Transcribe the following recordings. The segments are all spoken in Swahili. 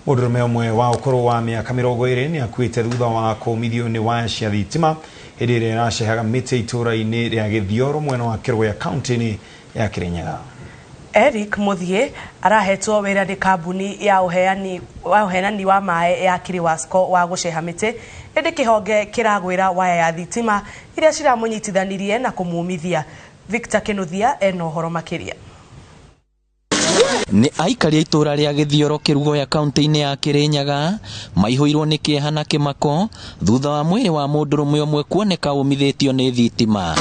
Mũndũrũme ũmwe wa ũkũrũ wa mĩaka 20 nĩ akuĩte thutha wa kũũmithio nĩ waya cia thitima hĩndĩ ĩrĩa ĩracehaga mĩtĩ itũũra-inĩ rĩa Gĩthioro mwena wa Kĩrũgũya kaunti-inĩ ya Kirinyaga. Eric Muthie arahetwo wĩra nĩ kambuni ya ũheani wa maĩ ya Kiriwasco wa gũceha mĩtĩ ĩndĩ kĩhonge kĩragwĩra waya ya thitima iria ciramũnyitithanirie na kũmumithia. Victor Kinuthia ena ũhoro makĩria. Ni aikari itũra rĩa Gĩthioro Kĩrũgũya kaunti-inĩ ya Kirinyaga maihũirwo nĩ kĩeha na kĩmako thutha wa mwĩrĩ wa mũndũrũme ũmwe kuoneka ũmithĩtio nĩ thitima.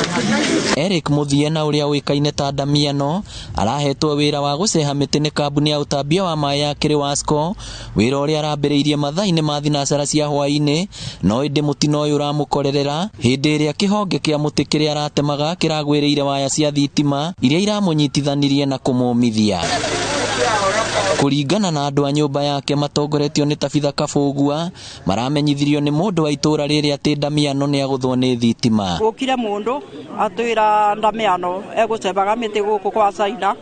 Eric Muthie na ũrĩa ũĩkaine ta Damiano arahetwo wĩra wa gũceha mĩtĩ nĩ kambuni ya ũtambia wa maĩ ya Kiriwasco, wĩra ũrĩa arambĩrĩirie mathaa-inĩ ma thinacara cia hwaĩ-inĩ, no ĩndĩ mũtino ũyũ ũramũkorerera hĩndĩ ĩrĩa kĩhonge kĩa mũtĩ kĩrĩa aratemaga kĩragwĩrĩire waya cia thitima iria iramũnyitithanirie na kũmũmithia. Kũringana na andũ a nyũmba yake matongoretio nĩ Tabitha Kabũgua maramenyithirio nĩ mũndũ wa itũra rĩrĩ atĩ Damiano nĩ agũthwo nĩ thitima. Gũkire mũndũ atwĩra Damiano egũcebaga mĩtĩ gũkũ kwa China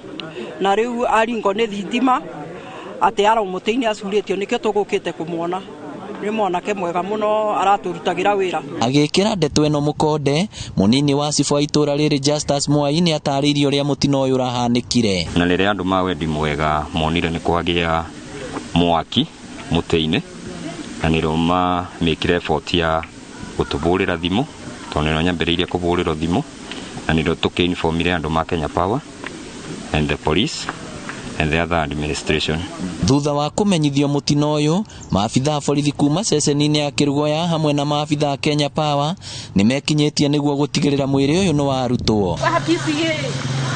na rĩu aringo nĩ thitima atĩ aramũtĩ-inĩ acurĩtio nĩkĩo tũgũkĩte kũmuona. Nĩ mwanake mwega mũno aratũrutagĩra wĩra. Agĩkĩra ndeto ĩno mũkonde mũnini wa cibu wa itũra rĩrĩ Justus Mwai nĩ atarĩirie ũrĩa mũtino ũyũ ũrahanĩkire. Na rĩrĩa andũ ma wendi mwega monire nĩ kwagĩa mwaki mũtĩ-inĩ na nĩrĩo mekire effort ya gũtũbũrĩra thimũ tondũ nĩrĩo nyambĩrĩirie kũbũrĩrwo thimũ na nĩrĩo tũkĩinformire andũ ma Kenya Power and the police and the other administration. Thutha wa kũmenyithio mũtino ũyũ, maabitha borithi kuma ceceni-inĩ ya Kĩrũgũya hamwe na maabitha Kenya Power nĩ mekinyĩtie nĩguo gũtigĩrĩra mwĩrĩ ũyũ nĩ warutwo.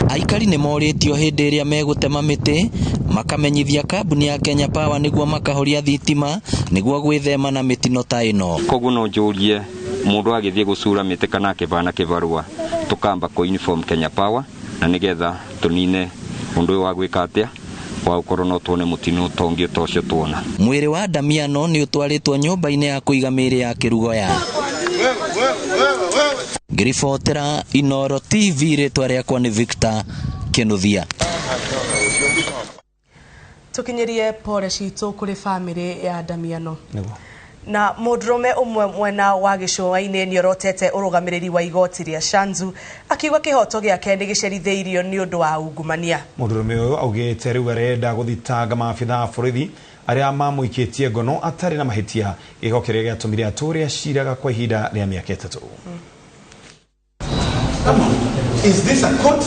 Aikari nĩ morĩtio hĩndĩ ĩrĩa megũtema mĩtĩ makamenyithia kambuni ya Kenya Power nĩguo makahoria thitima nĩguo gwĩthema na mĩtino ta ĩno. Koguo no njũrie mũndũ agĩthiĩ gũcura mĩtĩ kana akĩbana kĩbarũa tũkamba kũ-inform Kenya Power na nĩgetha tũnine ũndũ ũyũ wa gwĩka atĩa wa ũkorwo no tuone mũtino ũtongi ũtocio tuona. Mwĩrĩ wa Damiano nĩ ũtwarĩtwo nyũmba-inĩ ya kũiga mĩĩrĩ ya Kĩrũgũya. Ngĩribotera Inooro TV, rĩtwa rĩakwa nĩ Victor Kinuthia. Tukinyerie pole citũ kũrĩ famĩlĩ ya Damiano. Na mũndũrũme ũmwe mwena wa gĩcũa-inĩ nĩ orotete ũrũgamĩrĩri wa igoti rĩa Shanzu akiuga kĩhoto gĩake nĩ gĩcerithĩirio nĩ ũndũ wa ungumania. Mũndũrũme ũyũ augĩte rĩu arenda gũthitanga maabitha a borithi arĩa mamũikĩtie ngono atarĩ na mahĩtia, gĩko kĩrĩa gĩatũmire atũre aciraga kwa ihinda rĩa mĩaka 3. Is this a court?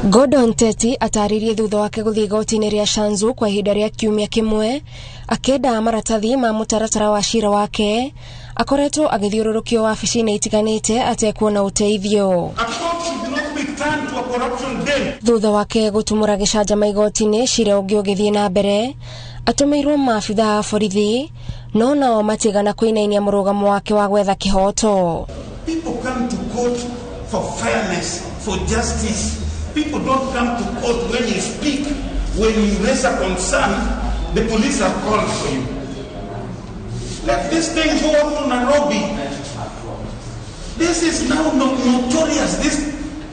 Gordon Teti ataririe thutha wake gũthiĩ igoti-inĩ rĩa Shanzu kwa ihinda rĩa kiumia kĩmwe akenda maratathi ma mũtaratara wa cira wake, akoretwo agĩthiũrũrũkio wabici-inĩ itiganĩte atekuona ũteithio. Thutha wake gũtumũra gĩcanjama igoti-inĩ, cira ũngĩ ũgĩthiĩ na mbere atũmĩirwo maabitha a borithi no nao matigana kũinainia mũrũgamo wake wa gwetha kĩhoto. People come to court for fairness, for justice. People don't come to court when you speak. When you raise a concern, the police are called for you. Let this thing go up to Nairobi. This is now notorious. This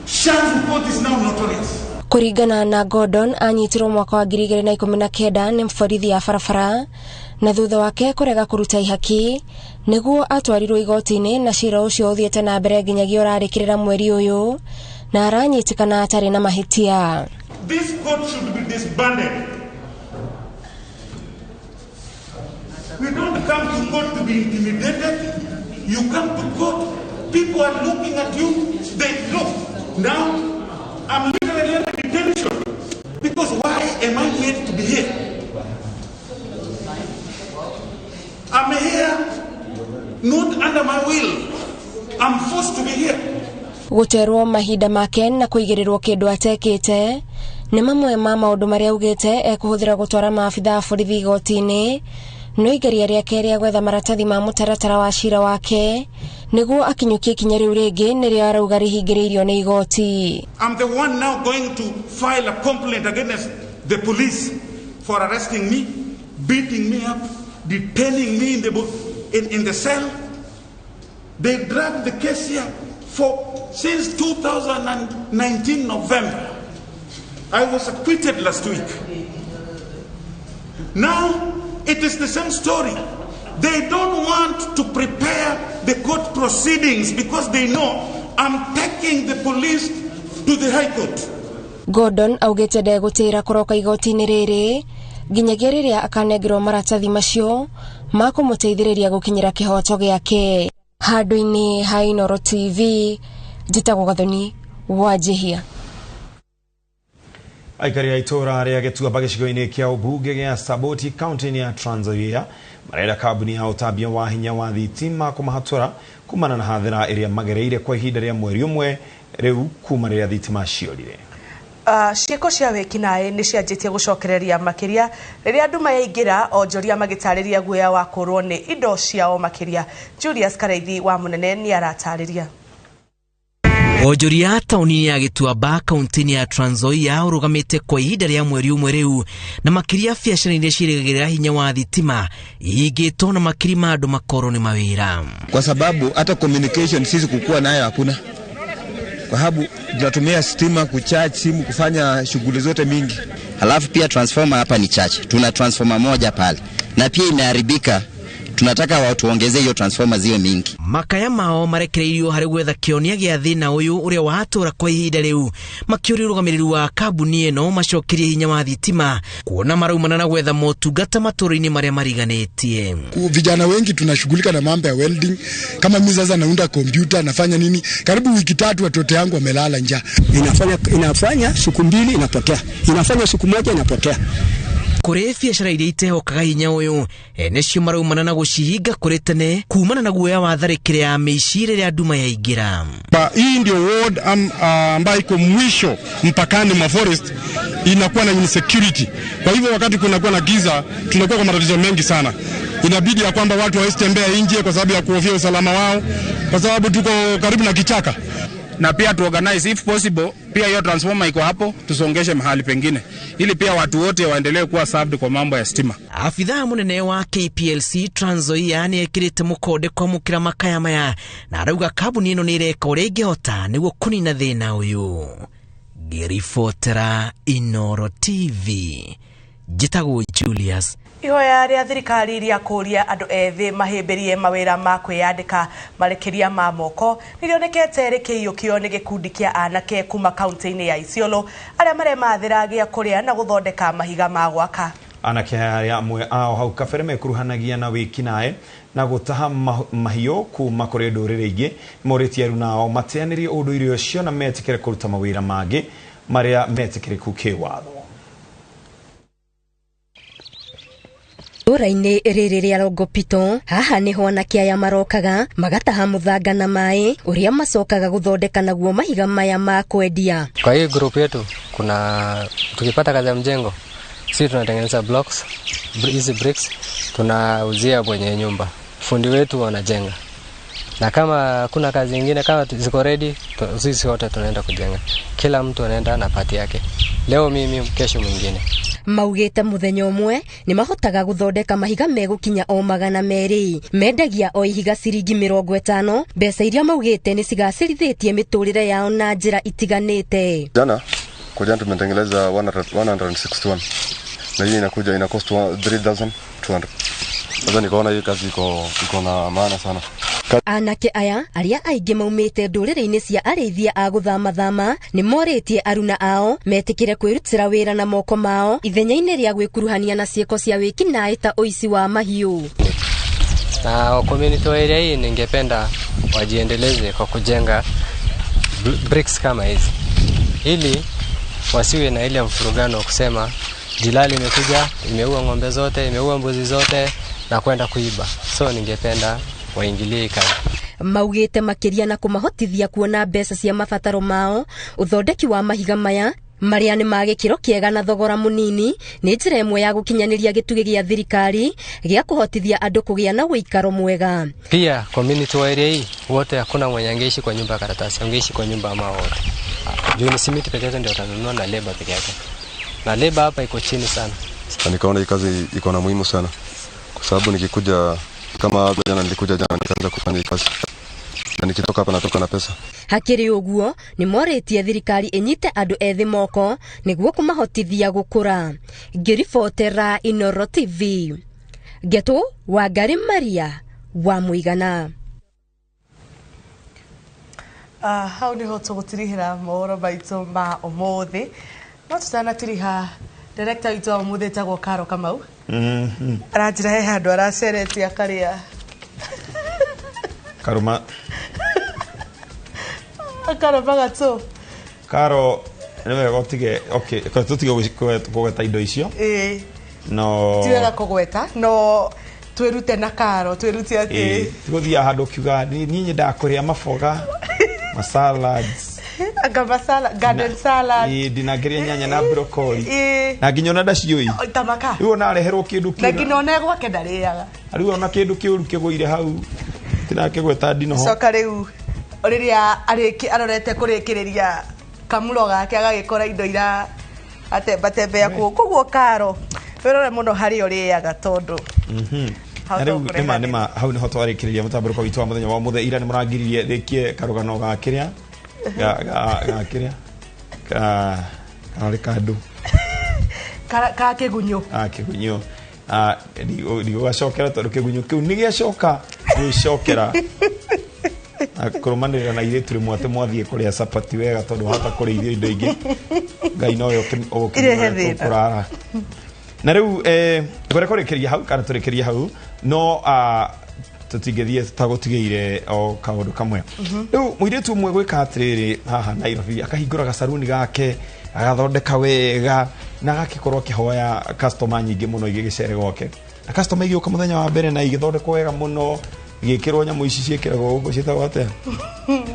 Shanzu court is now notorious. Kũringana na Gordon, anyitirwo mwaka wa 2019 nĩ borithi ya barabara na thutha wake kũrega kũruta ihaki nĩguo atwarirwo igoti-inĩ na cira ũcio ũthiĩte na mbere nginyagia ũrarĩkĩrĩra mweri ũyũ na aranyitĩkana atarĩ na mahĩtia. This court should be disbanded. We don't come to court to be intimidated. You come to court, people are looking at you. They look. Now, I'm literally under detention. Because why am I made to be here? I'm here not under my will. I'm forced to be here. Guterwo mahinda make na kũigĩrĩrwo kĩndũ atekĩte nĩ mamwe ma maũndũ marĩa augĩte ekũhũthĩra gũtwara maabitha a borithi igoti-inĩ, no igeria rĩake rĩa gwetha maratathi ma mũtaratara wa cira wake nĩguo akinyũkie ikinya rĩu rĩngĩ nĩrĩo arauga rĩhingĩrĩirio nĩ igoti. I'm the one now going to file a complaint against the police for arresting me, beating me up, detaining me in the cell. They dragged the case here since 2019 November. I was acquitted last week. Now it is the same story. They don't want to prepare the court proceedings because they know I'm taking the police to the High Court. Gordon augete ndegutira kuroka igoti-ini riri nginyagia riria akanengirwo maratathi macio makumuteithiriria gukinyira kihoto giake. Handu-ini ha Inooro TV, njitagwo Gathoni Wanjihia. Aikari a itora ria Gĩtuamba gĩcigo-inĩ kĩa ũmbunge gĩa Saboti kaunti-inĩ ya Trans Nzoia marenda kambuni ya ũtambia wa hinya wa thitima kũmahatũra kumana na hathĩra ĩrĩa magereire kwa ihinda rĩa mweri ũmwe rĩu kuma rĩrĩa thitima ciorire. Ciĩko cia wĩkinaĩ nĩ cianjĩtie gũcokereria makĩria rĩrĩa andũ mayaingĩra onjoria magĩtarĩria guoya wa kũrwo nĩ indo ciao makĩria. Julius Karaithi wa Mũnene nĩ aratarĩria. Onjoria tauni ya Gĩtuamba kaunti-inĩ ya Trans Nzoia ũrũgamĩte kwa ihinda rĩa mweri ũmwe rĩu na makĩria biacara iria cirĩgagĩrĩra hinya wa thitima ihingĩtwo na makiri ma andũ makorwo nĩ mawĩra. Kwa sababu hata communication sisi kukua nayo hakuna. Kwa sababu tunatumia stima kucharge simu kufanya shughuli zote mingi. Halafu pia transformer hapa ni chache. Tuna transformer moja pale. Na pia imeharibika. Tunataka watu ongeze hiyo transformer ziwe mingi. Makaya mao marekereirio harĩ gwetha kĩonia gĩa thĩna ũyũ ũrĩa watũra kwa ihinda rĩu makĩũria ũrũgamĩrĩri wa kambuni ĩno macokerie hinya wa thitima kuona maraumana na gwetha motungata matũra-inĩ marĩa mariganĩtie. Vijana wengi tunashughulika na mambo ya welding. Kama mimi sasa naunda kompyuta nafanya nini? Karibu wiki 3 watoto yangu wamelala njaa. Inafanya siku 2 inapotea. Inafanya siku 1 inapotea. Kũrĩ biacara iria itehokaga hinya ũyũ nĩcio maraumana na gũcihinga kũrĩ tene kumana na guoya wa tharĩkĩra ya mĩici rĩrĩa andũ mayaingĩra. Hii ndio ward ambayo iko mwisho mpakani mwa forest inakuwa na insecurity. Kwa hivyo wakati kunakuwa na giza tunakuwa kwa matatizo mengi sana. Inabidi ya kwamba watu wasitembea nje kwa sababu ya kuhofia usalama wao kwa sababu tuko karibu na kichaka. Na pia tu organize if possible pia hiyo transformer iko hapo tusongeshe mahali pengine ili pia watu wote waendelee kuwa served kwa mambo ya stima. Afitha munene wa KPLC Trans Nzoia nĩ ekĩrĩte mũkonde kwamũkĩra makaya maya na arauga kambuni ĩno nĩ ĩreka ũrĩa ĩngĩhota nĩguo kũnina thĩna ũyũ. Ngĩribotera Inooro TV, njĩtagwo Julius. Ihoya rĩa thirikari rĩa kũria andũ ethĩ mahĩmbĩrie mawĩra ma kwĩyandĩka marekeria ma moko nĩrĩonekete rĩkĩiyũkio nĩ gĩkundi kĩa anake kuma kaunti-inĩ ya Isiolo arĩa maremathĩra gĩa kũrĩa na gũthondeka mahiga ma gwaka. Anake arĩa amwe ao hau kabere mekuruhanagia na wĩkinaĩ na gũtaha mahiũ kuma kũrĩ ndũrĩrĩ ingĩ morĩtie rĩu nao mateanĩrie ũndũire ũcio na metĩkĩre kũruta mawĩra mangĩ marĩa metĩkĩrĩku kĩwatho. Ura-inĩ rĩrĩ rĩa Longopito, haha nĩho anake aya marokaga magataha mũthanga na maĩ ũrĩa macokaga gũthondeka naguo mahiga maya ma kwendia. Kwa hii group yetu kuna tukipata kazi ya mjengo sisi tunatengeneza blocks, hizi bricks tunauzia kwenye nyumba. Fundi wetu wanajenga. Na kama kuna kazi nyingine kama ziko ready sisi wote tunaenda kujenga. Kila mtu anaenda na pati yake. Leo mimi, kesho mwingine. Maugĩte mũthenya ũmwe nĩ mahotaga gũthondeka mahiga megũkinya o 200. Mendagia o ihiga ciringi 50. Mbeca iria maugĩte nĩ cigacĩrithĩtie mĩtũrĩre yao na njĩra itiganĩte. Jana kwa jana tumetengeneza 161 na hii ina cost 3200. Sasa nikaona hii kazi iko na maana sana. Anake aya arĩa aingĩ maumĩte ndũrĩrĩ-inĩ cia arĩithia a gũthama nĩ morĩtie aruna ao metĩkĩre kwĩrutĩra wĩra na moko mao ithenya-inĩ rĩa gwĩkuruhania na ciĩko cia wĩkinaĩ ta ũici wa mahiũ. Na community area hii ningependa wajiendeleze kwa kujenga bricks kama hizi ili wasiwe na ile mfurugano kusema jilali imekuja imeua ng'ombe zote, imeua mbuzi zote na kwenda kuiba. So ningependa waingilie kazi. Maugĩte makĩria na kũmahotithia kuona mbeca cia mabataro mao ũthondeki wa mahiga maya marĩa nĩ ma gĩkĩro kĩega na thogora mũnini nĩ njĩra ĩmwe ya gũkinyanĩria gĩtugĩ gĩa thirikari gĩa kũhotithia andũ kũgĩa na ũikaro mwega. Pia community wa area hii wote hakuna mwenye angeishi kwa nyumba ya karatasi, angeishi kwa nyumba ama wote. Juu ni simiti pekee yake ndio utanunua na labor pekee yake. Na labor hapa iko chini sana. Nikaona hii kazi iko na muhimu sana. Kwa sababu nikikuja kama nilikuja jana nikaanza kufanya kazi. Na nikitoka hapa natoka na pesa. Hakĩrĩ ũguo nĩ morĩtie thirikari ĩnyite andũ ethĩ moko nĩguo kũmahotithia gũkũra. Ngĩribotera Inooro TV, Geto Wangari Maria wa Muigana. Hau niho tũgũtirihĩra mohoro maitũ ma ũmũthĩ. No tũtanatiriha director witũ wa ũmũthĩ etagwo Karo Kamau. Aranjĩra he handũ araceretie akarĩa. Karuma. Karo bagatũ. Karo nĩwe gotige okay tũtige kũgweta indo icio. No ti wega kũgweta no twirute na Karo twirute atĩ tũgũthia handũ kiuga niĩ ndakũrĩa maboga masalads anga masala garden salad ndinageria nyanya na broccoli na nginya ona ndacioi tamaka rĩu ona areherwo kĩndũ kĩu na nginya ona gwake ndarĩaga rĩu ona kĩndũ kĩũru kĩgũire hau tinakĩgweta ndinoho coka rĩu rĩrĩa arorete kũrĩkĩrĩria kamulo gake agagĩkora indo ira atembatembea koguo Karo wĩrore mũno harĩ ũrĩaga tondũ nĩma hau nĩho twarĩkĩrĩria mũtambũrũko witũ wa mũthenya wa mũthenya ira nĩmũrangiririe rĩkie karũgano ga kĩrĩa ga kĩrĩa karĩ kandũ ka kĩgunyũ kĩgunyũ ndigũgacokera tondũ kĩgunyũ kĩu nĩgĩacoka gwĩcokera kũrũmanĩrĩra na irĩtu rĩmwe atĩ mwathiĩ kũrĩa sapati wega tondũ wahota kũrĩithia indo ingĩ Ngai noyo ũkũrara na rĩu kũrĩkĩria hau kana tũrĩkĩria hau no tũtingĩthiĩ tũtagũtigĩire o kaũndũ kamwe rĩu mũirĩtu ũmwe gwĩka atĩrĩrĩ haha Nairobi akahingũra gacaruni gake agathondeka wega na agagĩkorwo akĩhoya customer nyingĩ mũno igĩgĩcere gwake na customer igĩũka mũthenya wa mbere na igĩthondekwo wega mũno igĩkĩrwo nyamũ ici ciĩkĩragwo ũguo ciĩtagwo atĩa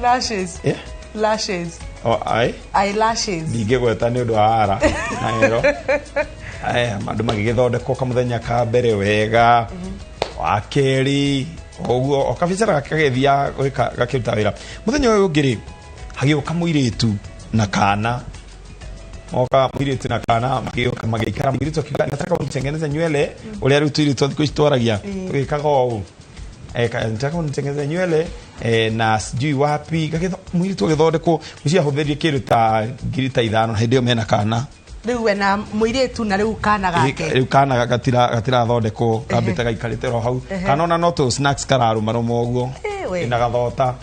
lashes eyelashes ndingĩgweta nĩ ũndũ wa ara na hero andũ magĩgĩthondekwo kamũthenya ka mbere wega wa kerĩ ũguo okabicara gakagethia gakĩruta wĩra mũthenya ũyũ ũngĩ hagĩũka mũirĩtu na kana oka mũirĩtu na kana magĩikara mũirĩtu akiuga nataka unitengeneze nywele ũrĩa rĩu tuirĩtu thikũ ici twaragia tũgĩkaga ũũ nataka unitengeneze nywele na sijui wapi mũirĩtu agĩthondekwo mũciĩ ahũthĩrie kĩndũ ta ngiri ta 5 hĩndĩ ĩyo mena kana rĩu we na mũirĩtu na rĩu kana gake rĩu kana gatirathondekwo kambĩte gaikarĩte ro hau kana ona no tũ snacks kararũmarũma ũguo na gathota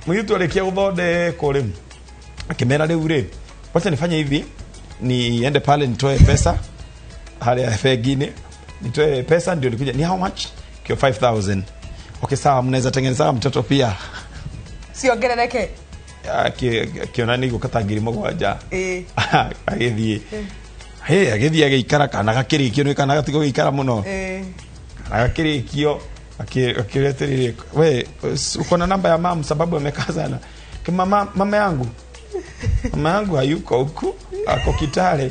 mũirĩtu arĩkia gũthondekwo rĩu akĩmera rĩu rĩ wacha nifanye hivi niende pale nitoe pesa hali bengi-inĩ nitoe pesa ndio nikuja ni how much kio 5000 okay sawa mnaweza tengeneza mtoto pia siongerereke kiona ni gukata ngiri mũgwanja agĩthiĩ agĩthiĩ agĩikara kana gakĩrĩkio nĩ kana gatigo gĩikara mũno agakĩrĩkio akĩreterere we uko na namba ya mama sababu amekaa sana mama yangu hayuko huku ako Kitale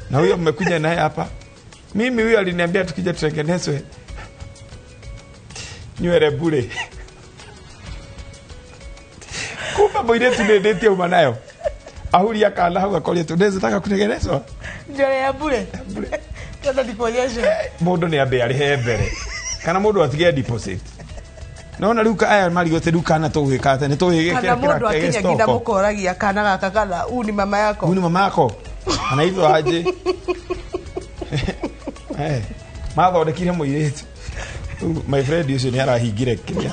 na huyo mmekuja naye hapa mimi huyo aliniambia tukija tutengenezwe nywele bure kumbe mũirĩtu nĩndĩtie uma nayo ahuria kana hau akoria tunaweza taka kutengenezwa nywele ya bure tena diponyesha mũndũ nĩ ambe arĩhe mbere kana mũndũ atige deposit naona rĩu aya marigote rĩu kana tũgĩkate nĩ tũgĩgĩkĩra kana mũndũ akinya nginya mũkoragia kana gaka kana ni mama yako anaitwa aje mathondekire mũirĩtu my friend ucio nĩ arahingire kĩrĩa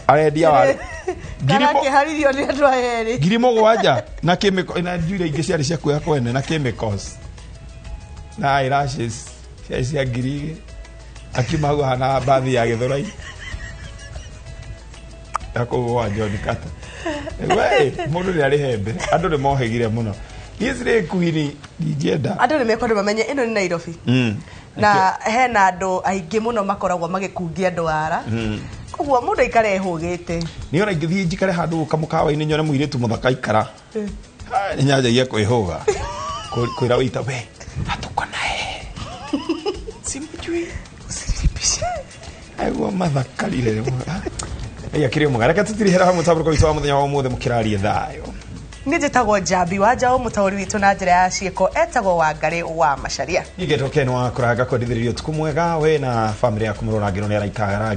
arendia wa Garake haririo ni andũ erĩ ngiri mũgwanja na chemical na njure ingĩ ciarĩ cia kuoya kwene na chemicals na eyelashes cia ngiri akiuma hau hana bathi ya Gĩthũrai akũgwa John Carter we mũndũ nĩ arĩ hembe andũ nĩ mohegire mũno Isire kuini dijeda andũ nĩ mekwenda mamenye ĩno nĩ Nairobi na hena andũ aingĩ mũno makoragwo magĩkungia andũ ara koguo mũndũ aikare ehũgĩte nĩ ona ingĩthiĩ njikare handũ kamũkawa-inĩ nyone mũirĩtu mũthaka ikara nĩ nyanjagia kwĩhũga kwĩra wĩita we hatuko naye simjui usilipishe aigua mathakarire akĩrĩ mũgara reke tũtirihera hamwe mũtabũrũko witũ wa mũthenya wa ũmũthĩ mũkĩrarie thayũ nĩ njĩtagwo Njambi wa Njaũ mũtaũri witũ na njĩra ya ciĩko etagwo Wangari wa Macharia Ken Wakũraya kwendithĩrĩrio ũtukũ mwega we na bamĩrĩ yaku mũrorangĩrwo nĩ araikara